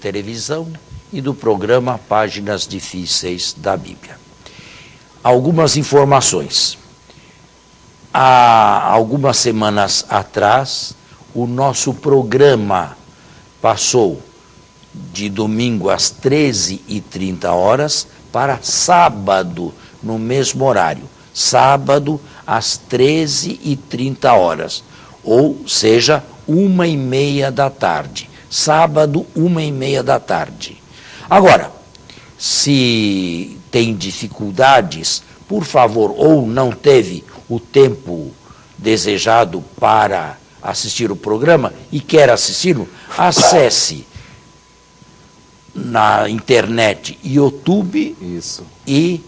televisão e do programa Páginas Difíceis da Bíblia. Algumas informações. Há algumas semanas atrás, o nosso programa passou de domingo às 13h30 para sábado, no mesmo horário. Sábado às 13h30, ou seja, 1h30 da tarde. Sábado, 1h30 da tarde. Agora, se tem dificuldades, por favor, ou não teve o tempo desejado para assistir o programa e quer assisti-lo, acesse na internet YouTube e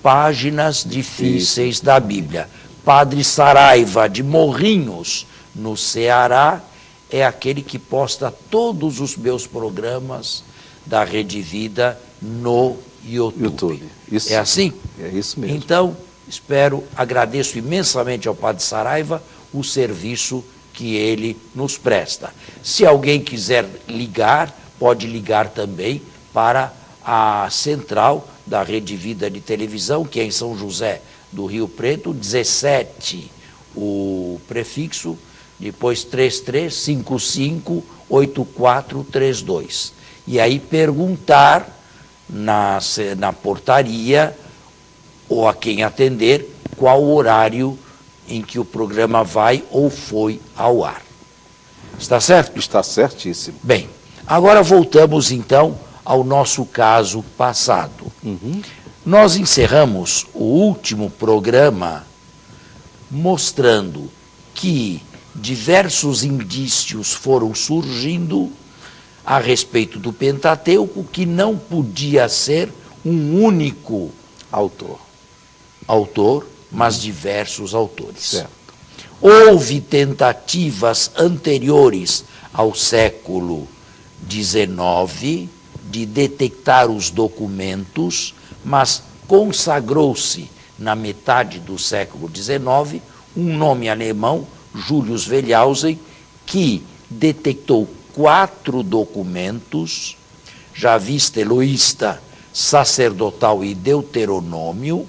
Páginas Difíceis da Bíblia. Padre Saraiva de Morrinhos, no Ceará, é aquele que posta todos os meus programas da Rede Vida no YouTube. Isso. É assim? É isso mesmo. Então, agradeço imensamente ao Padre Saraiva o serviço que ele nos presta. Se alguém quiser ligar, pode ligar também para a central da Rede Vida de Televisão, que é em São José do Rio Preto, 17, o prefixo, depois 33558432. E aí perguntar na portaria ou a quem atender qual o horário em que o programa vai ou foi ao ar. Está certo? Está certíssimo. Bem, agora voltamos então ao nosso caso passado. Nós encerramos o último programa mostrando que diversos indícios foram surgindo a respeito do Pentateuco, que não podia ser um único autor, mas diversos autores. Certo. Houve tentativas anteriores ao século XIX de detectar os documentos, mas consagrou-se na metade do século XIX um nome alemão, Julius Wellhausen, que detectou 4 documentos, Javista, Eloísta, Sacerdotal e Deuteronômio,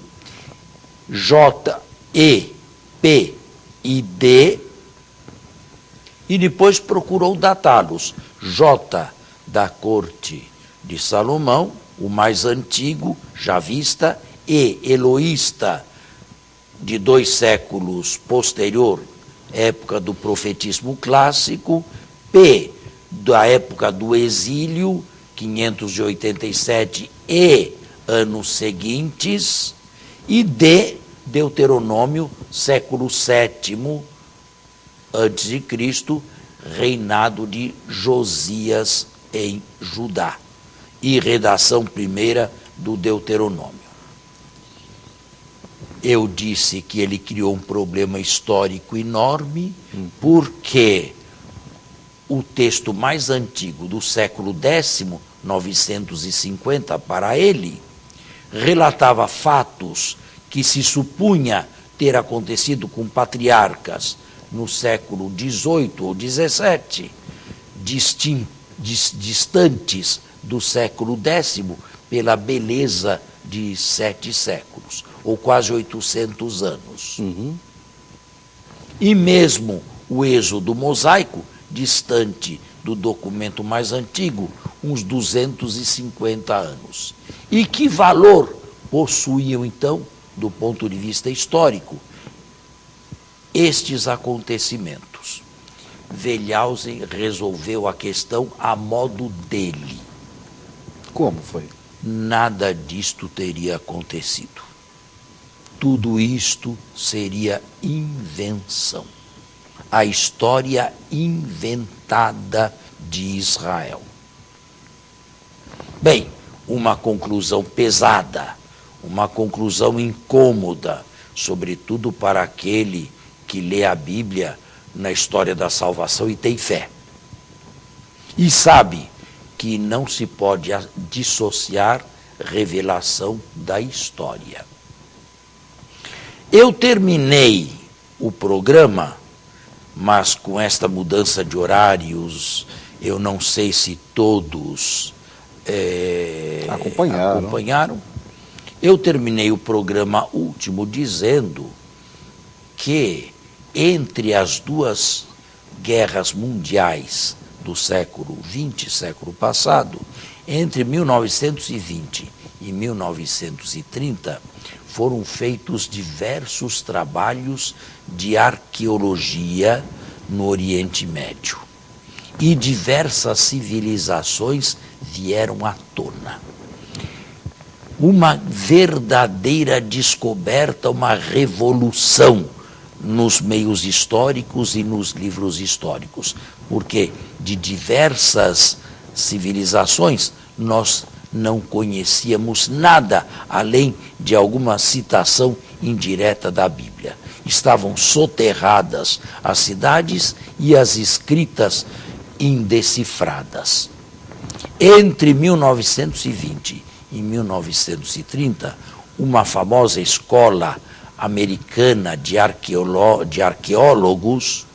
J, E, P e D, e depois procurou datá-los. J, da corte de Salomão, o mais antigo, Javista, E, Eloísta, de 2 séculos posterior, época do profetismo clássico, P, da época do exílio, 587 e anos seguintes, e D, Deuteronômio, século VII a.C., reinado de Josias em Judá, e redação primeira do Deuteronômio. Eu disse que ele criou um problema histórico enorme, porque o texto mais antigo do século X, 950 para ele, relatava fatos que se supunha ter acontecido com patriarcas no século XVIII ou XVII, distantes do século X pela beleza de 7 séculos, ou quase 800 anos. E mesmo o êxodo mosaico, distante do documento mais antigo, uns 250 anos. E que valor possuíam, então, do ponto de vista histórico, estes acontecimentos? Wellhausen resolveu a questão a modo dele. Como foi? Nada disto teria acontecido. Tudo isto seria invenção. A história inventada de Israel. Bem, uma conclusão pesada, uma conclusão incômoda, sobretudo para aquele que lê a Bíblia na história da salvação e tem fé. E sabe que não se pode dissociar revelação da história. Eu terminei o programa, mas com esta mudança de horários Eu não sei se todos acompanharam. Eu terminei o programa último dizendo que entre as duas guerras mundiais do século XX, século passado, entre 1920 e 1930, foram feitos diversos trabalhos de arqueologia no Oriente Médio. E diversas civilizações vieram à tona. Uma verdadeira descoberta, uma revolução nos meios históricos e nos livros históricos, porque de diversas civilizações nós não conhecíamos nada além de alguma citação indireta da Bíblia. Estavam soterradas as cidades e as escritas indecifradas. Entre 1920 e 1930, uma famosa escola americana de arqueólogos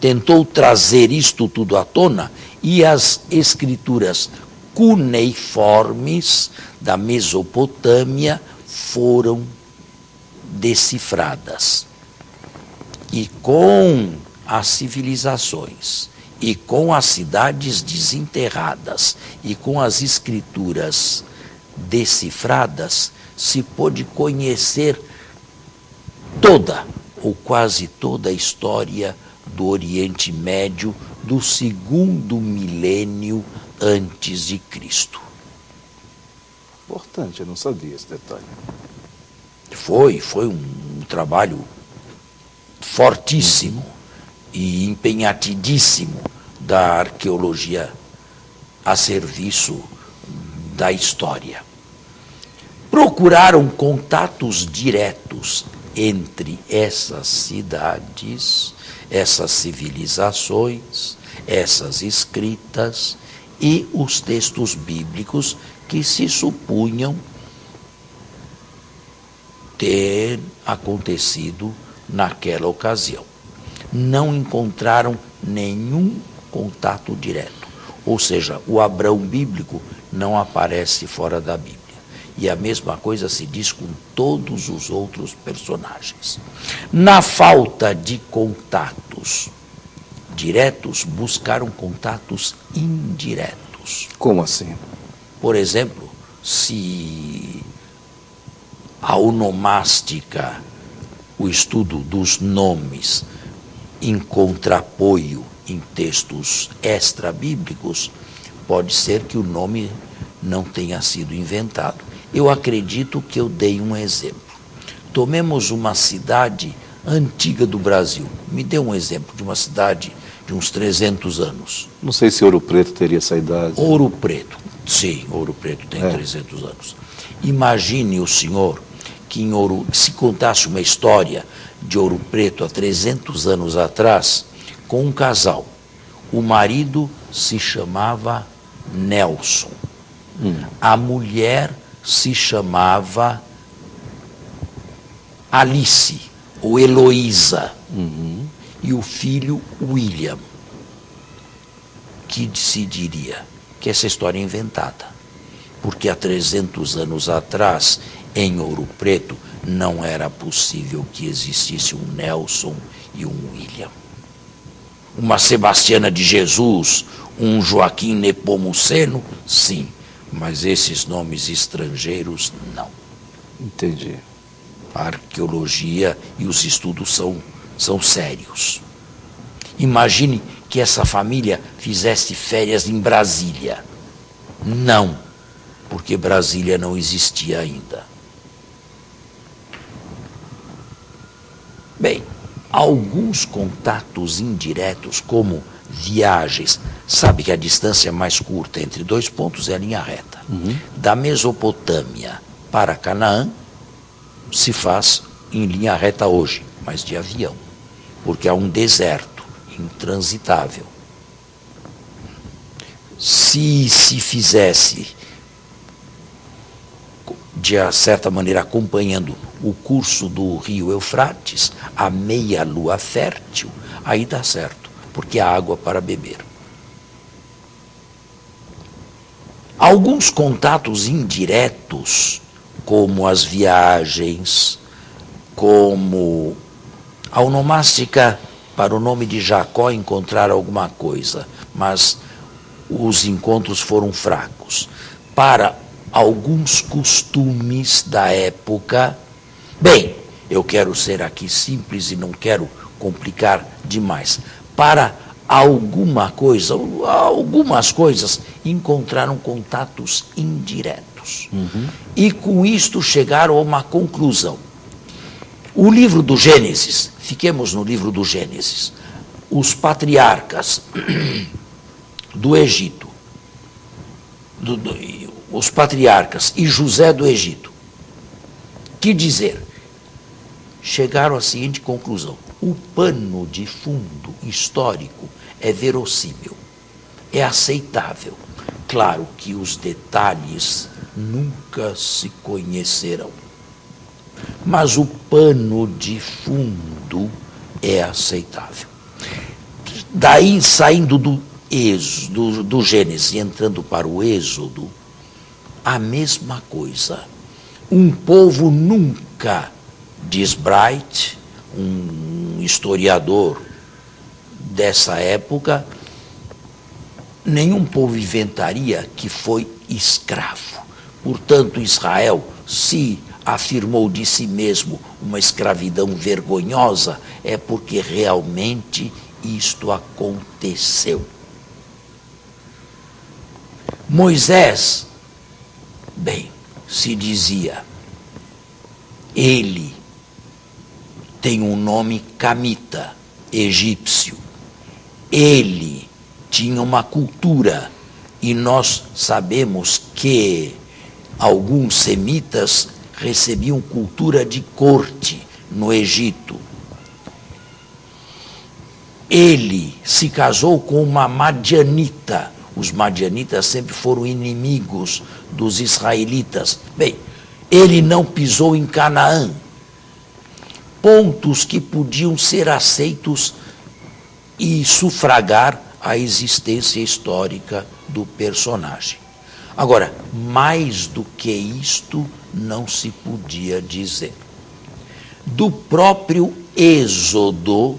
tentou trazer isto tudo à tona, e as escrituras cuneiformes da Mesopotâmia foram decifradas. E com as civilizações, e com as cidades desenterradas, e com as escrituras decifradas, se pôde conhecer toda, ou quase toda a história do Oriente Médio do segundo milênio antes de Cristo. Importante, eu não sabia esse detalhe. Foi um trabalho fortíssimo e empenhatidíssimo da arqueologia a serviço da história. Procuraram contatos diretos entre essas cidades, essas civilizações, essas escritas e os textos bíblicos que se supunham ter acontecido naquela ocasião. Não encontraram nenhum contato direto. Ou seja, o Abrão bíblico não aparece fora da Bíblia. E a mesma coisa se diz com todos os outros personagens. Na falta de contatos diretos, buscaram contatos indiretos. Como assim? Por exemplo, se a onomástica, o estudo dos nomes, encontra apoio em textos extra-bíblicos, pode ser que o nome não tenha sido inventado. Eu acredito que eu dei um exemplo. Tomemos uma cidade antiga do Brasil. Me dê um exemplo de uma cidade de uns 300 anos. Não sei se Ouro Preto teria essa idade. Ouro Preto. Sim, Ouro Preto tem 300 anos. Imagine o senhor que se contasse uma história de Ouro Preto há 300 anos atrás, com um casal. O marido se chamava Nelson. A mulher se chamava Alice, ou Heloísa. E o filho, William. Que se diria que essa história é inventada. Porque há 300 anos atrás, em Ouro Preto, não era possível que existisse um Nelson e um William. Uma Sebastiana de Jesus, um Joaquim Nepomuceno, sim, mas esses nomes estrangeiros, não. Entendi. A arqueologia e os estudos são sérios. Imagine que essa família fizesse férias em Brasília. Não, porque Brasília não existia ainda. Bem, alguns contatos indiretos, como viagens, sabe que a distância mais curta entre dois pontos é a linha reta. Da Mesopotâmia para Canaã se faz em linha reta hoje, mas de avião, porque há um deserto intransitável. Se fizesse, de certa maneira, acompanhando o curso do rio Eufrates, a meia lua fértil, aí dá certo, porque há água para beber. Alguns contatos indiretos, como as viagens, como a onomástica para o nome de Jacó encontrar alguma coisa, mas os encontros foram fracos. Para alguns costumes da época, bem, eu quero ser aqui simples e não quero complicar demais. Para algumas coisas encontraram contatos indiretos. E com isto chegaram a uma conclusão. O livro do Gênesis, fiquemos no livro do Gênesis, os patriarcas do Egito, os patriarcas e José do Egito, que dizer? Chegaram à seguinte conclusão: o pano de fundo histórico é verossímil, é aceitável. Claro que os detalhes nunca se conhecerão, mas o pano de fundo é aceitável. Daí, saindo do Gênesis e entrando para o Êxodo, a mesma coisa. Um povo nunca, diz Bright, um historiador dessa época, nenhum povo inventaria que foi escravo. Portanto, Israel se afirmou de si mesmo uma escravidão vergonhosa, é porque realmente isto aconteceu. Moisés, bem, se dizia, ele tem um nome camita, egípcio. Ele tinha uma cultura, e nós sabemos que alguns semitas recebiam cultura de corte no Egito. Ele se casou com uma madianita. Os madianitas sempre foram inimigos dos israelitas. Bem, ele não pisou em Canaã. Pontos que podiam ser aceitos e sufragar a existência histórica do personagem. Agora, mais do que isto, não se podia dizer. Do próprio Êxodo,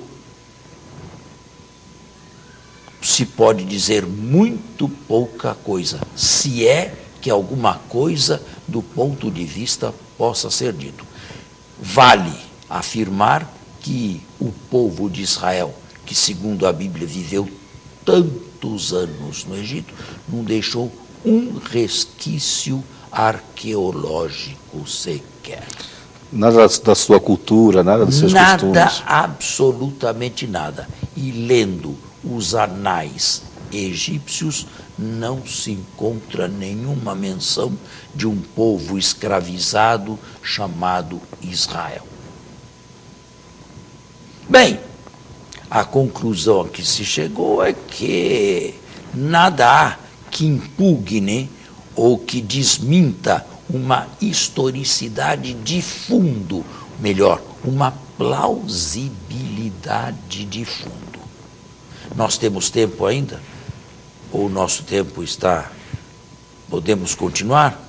se pode dizer muito pouca coisa, se é que alguma coisa do ponto de vista possa ser dito. Vale afirmar que o povo de Israel, que segundo a Bíblia viveu tantos anos no Egito, não deixou um resquício arqueológico sequer. Nada da sua cultura, nada dos seus costumes? Nada, absolutamente nada. E lendo os anais egípcios, não se encontra nenhuma menção de um povo escravizado chamado Israel. Bem, a conclusão a que se chegou é que nada há que impugne ou que desminta uma historicidade de fundo, melhor, uma plausibilidade de fundo. Nós temos tempo ainda? Ou o nosso tempo está... Podemos continuar?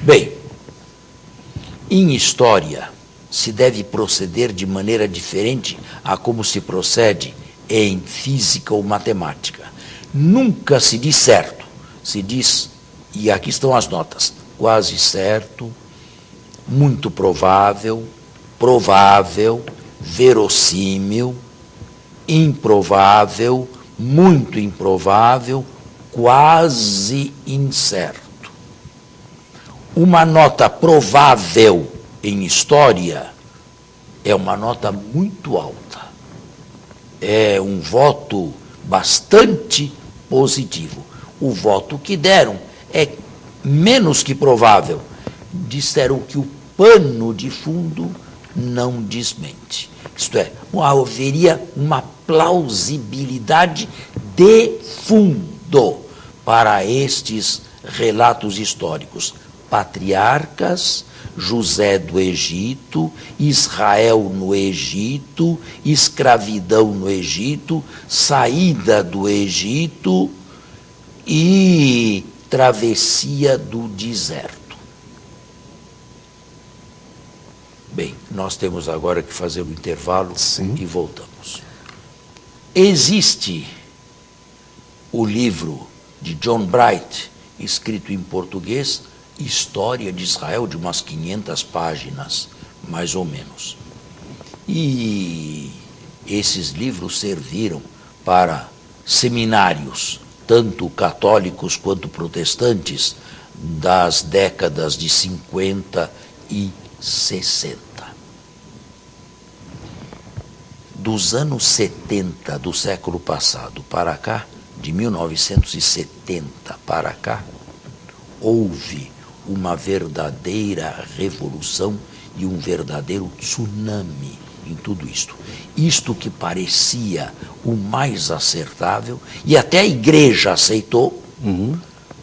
Bem, em história se deve proceder de maneira diferente a como se procede em física ou matemática. Nunca se diz certo, se diz, e aqui estão as notas, quase certo, muito provável, provável, verossímil, improvável, muito improvável, quase incerto. Uma nota provável em história é uma nota muito alta. É um voto bastante positivo. O voto que deram é menos que provável. Disseram que o pano de fundo não desmente. Isto é, haveria uma plausibilidade de fundo para estes relatos históricos. Patriarcas, José do Egito, Israel no Egito, escravidão no Egito, saída do Egito e travessia do deserto. Bem, nós temos agora que fazer um intervalo. Sim. E voltamos. Existe o livro de John Bright, escrito em português, História de Israel, de umas 500 páginas, mais ou menos. E esses livros serviram para seminários, tanto católicos quanto protestantes, das décadas de 50 e 60. Dos anos 70 do século passado para cá, de 1970 para cá, houve uma verdadeira revolução e um verdadeiro tsunami em tudo isto. Isto que parecia o mais acertável, e até a igreja aceitou,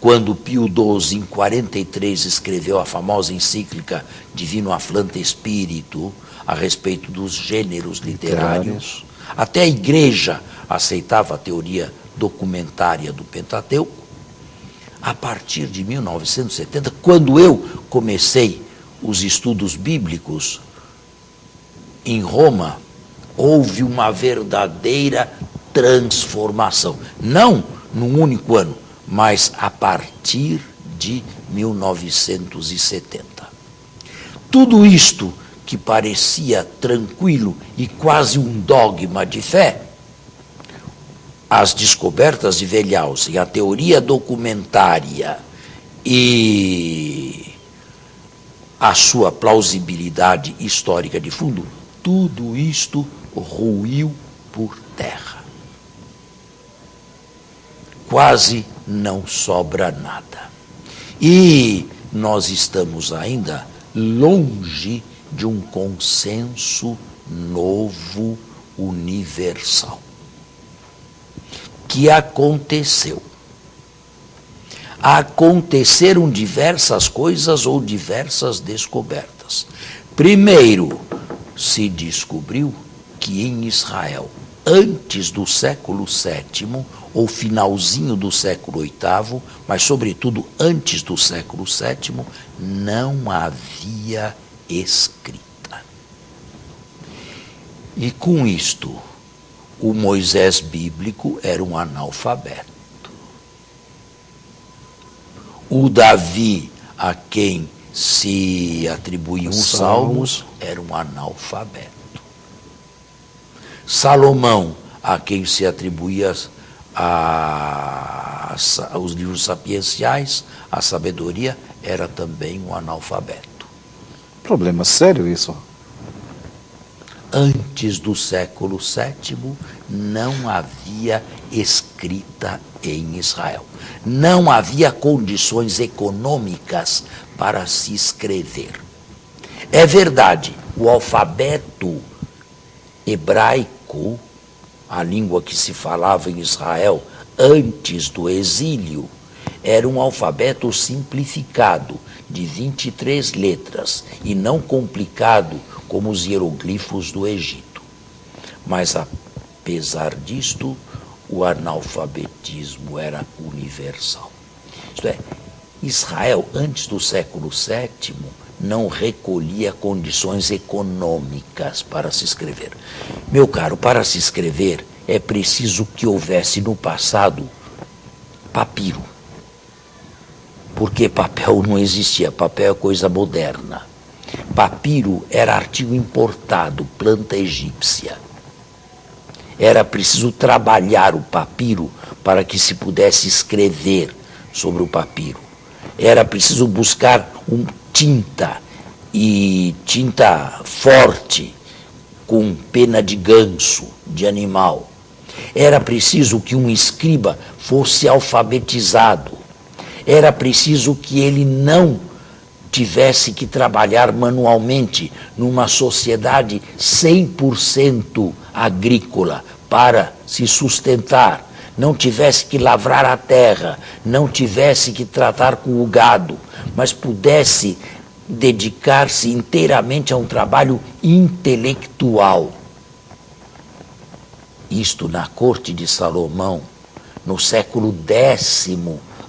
quando Pio XII, em 43, escreveu a famosa encíclica Divino Afflante Spiritu, a respeito dos gêneros literários. Até a igreja aceitava a teoria documentária do Pentateuco. A partir de 1970, quando eu comecei os estudos bíblicos em Roma, houve uma verdadeira transformação. Não num único ano, mas a partir de 1970. Tudo isto que parecia tranquilo e quase um dogma de fé, as descobertas de Wellhausen, a teoria documentária e a sua plausibilidade histórica de fundo, tudo isto ruiu por terra. Quase não sobra nada. E nós estamos ainda longe de um consenso novo, universal. Que aconteceu? Aconteceram diversas coisas ou diversas descobertas. Primeiro, se descobriu que em Israel, antes do século VII, ou finalzinho do século VIII, mas sobretudo antes do século VII, não havia escrita. E com isto, o Moisés bíblico era um analfabeto. O Davi, a quem se atribuíam os salmos, era um analfabeto. Salomão, a quem se atribuía os livros sapienciais, a sabedoria, era também um analfabeto. Problema sério isso. Antes do século VII, não havia escrita em Israel. Não havia condições econômicas para se escrever. É verdade, o alfabeto hebraico, a língua que se falava em Israel antes do exílio, era um alfabeto simplificado, de 23 letras, e não complicado como os hieroglifos do Egito. Mas, apesar disto, o analfabetismo era universal. Isto é, Israel, antes do século VII, não recolhia condições econômicas para se escrever. Meu caro, para se escrever é preciso que houvesse no passado papiro. Porque papel não existia, papel é coisa moderna. Papiro era artigo importado, planta egípcia. Era preciso trabalhar o papiro para que se pudesse escrever sobre o papiro. Era preciso buscar tinta, e tinta forte, com pena de ganso, de animal. Era preciso que um escriba fosse alfabetizado. Era preciso que ele não tivesse que trabalhar manualmente numa sociedade 100% agrícola para se sustentar, não tivesse que lavrar a terra, não tivesse que tratar com o gado, mas pudesse dedicar-se inteiramente a um trabalho intelectual. Isto na corte de Salomão, no século X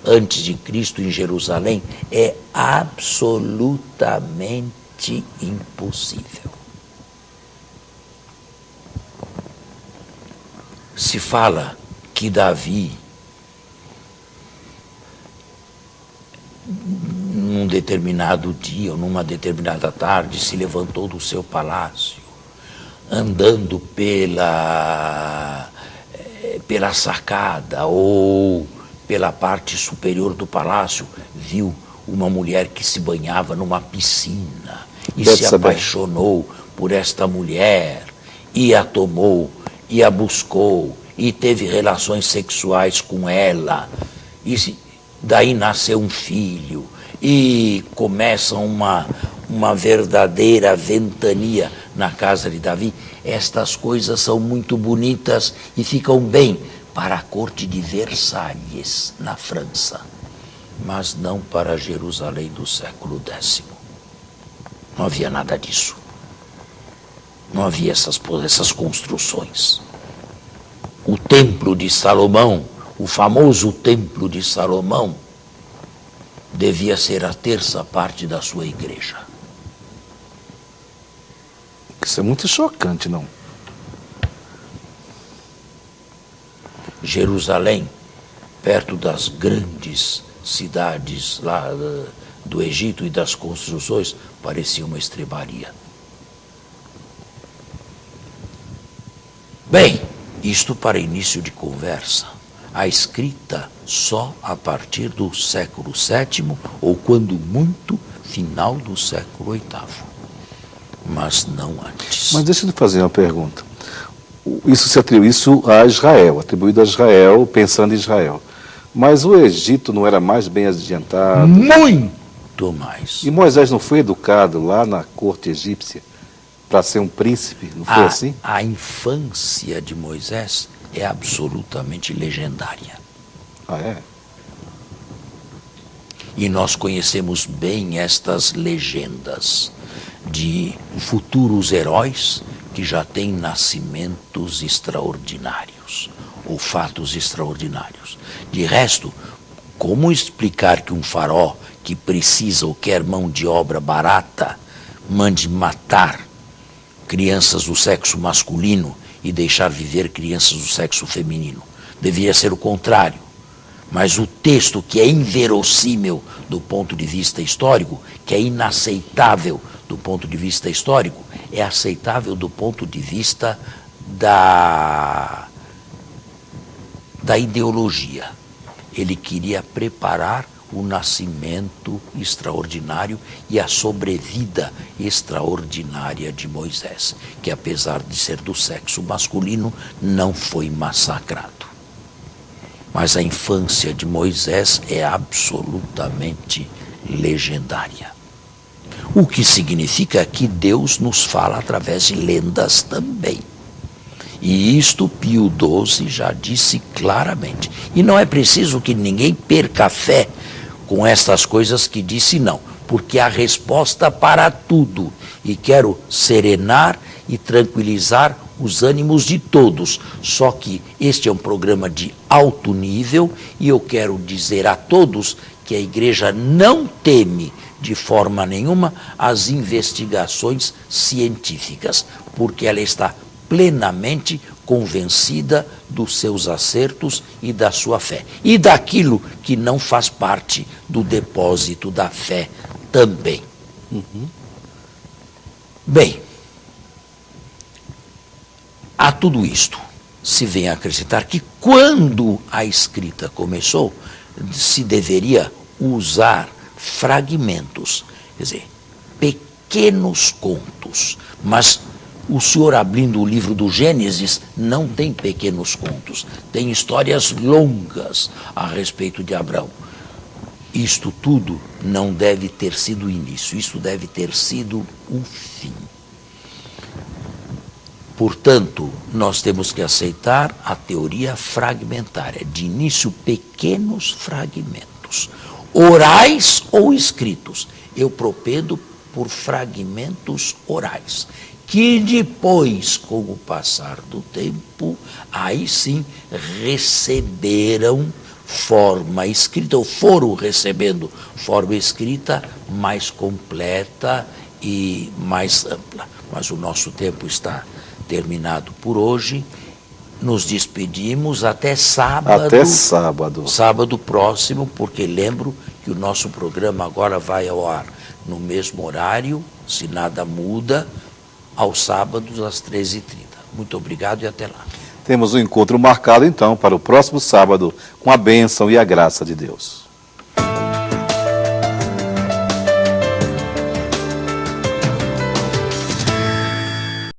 antes de Cristo em Jerusalém é absolutamente impossível. Se fala que Davi, num determinado dia ou numa determinada tarde, se levantou do seu palácio, andando pela sacada ou pela parte superior do palácio, viu uma mulher que se banhava numa piscina e se apaixonou por esta mulher e a tomou e a buscou e teve relações sexuais com ela, e daí nasceu um filho e começa uma verdadeira ventania na casa de Davi. Estas coisas são muito bonitas e ficam bem para a corte de Versalhes, na França, mas não para Jerusalém do século X. Não havia nada disso. Não havia essas construções. O Templo de Salomão, o famoso Templo de Salomão, devia ser a terça parte da sua igreja. Isso é muito chocante, não? Jerusalém, perto das grandes cidades lá do Egito e das construções, parecia uma estrebaria. Bem, isto para início de conversa. A escrita só a partir do século VII, ou quando muito, final do século VIII. Mas não antes. Mas deixa eu fazer uma pergunta. Isso se atribui a Israel, atribuído a Israel, pensando em Israel. Mas o Egito não era mais bem adiantado? Muito mais. E Moisés não foi educado lá na corte egípcia para ser um príncipe? Não foi assim? A infância de Moisés é absolutamente legendária. Ah, é? E nós conhecemos bem estas legendas de futuros heróis que já têm nascimentos extraordinários, ou fatos extraordinários. De resto, como explicar que um faraó que precisa ou quer mão de obra barata mande matar crianças do sexo masculino e deixar viver crianças do sexo feminino? Deveria ser o contrário. Mas o texto, que é inverossímil do ponto de vista histórico, que é inaceitável do ponto de vista histórico, é aceitável do ponto de vista da ideologia. Ele queria preparar o nascimento extraordinário e a sobrevida extraordinária de Moisés, que apesar de ser do sexo masculino, não foi massacrado. Mas a infância de Moisés é absolutamente legendária. O que significa que Deus nos fala através de lendas também. E isto Pio XII já disse claramente. E não é preciso que ninguém perca a fé com estas coisas que disse, não. Porque há resposta para tudo. E quero serenar e tranquilizar os ânimos de todos. Só que este é um programa de alto nível e eu quero dizer a todos que a igreja não teme de forma nenhuma as investigações científicas, porque ela está plenamente convencida dos seus acertos e da sua fé. E daquilo que não faz parte do depósito da fé também. Bem, a tudo isto se vem a acrescentar que quando a escrita começou, se deveria usar fragmentos, quer dizer, pequenos contos. Mas o senhor abrindo o livro do Gênesis não tem pequenos contos, tem histórias longas a respeito de Abraão. Isto tudo não deve ter sido o início, isso deve ter sido o fim. Portanto, nós temos que aceitar a teoria fragmentária, de início pequenos fragmentos, orais ou escritos. Eu propendo por fragmentos orais, que depois, com o passar do tempo, aí sim receberam forma escrita, ou foram recebendo forma escrita mais completa e mais ampla. Mas o nosso tempo está terminado por hoje. Nos despedimos até sábado. Até sábado. Sábado próximo, porque lembro que o nosso programa agora vai ao ar no mesmo horário, se nada muda, aos sábados às 13h30. Muito obrigado e até lá. Temos um encontro marcado, então, para o próximo sábado, com a bênção e a graça de Deus.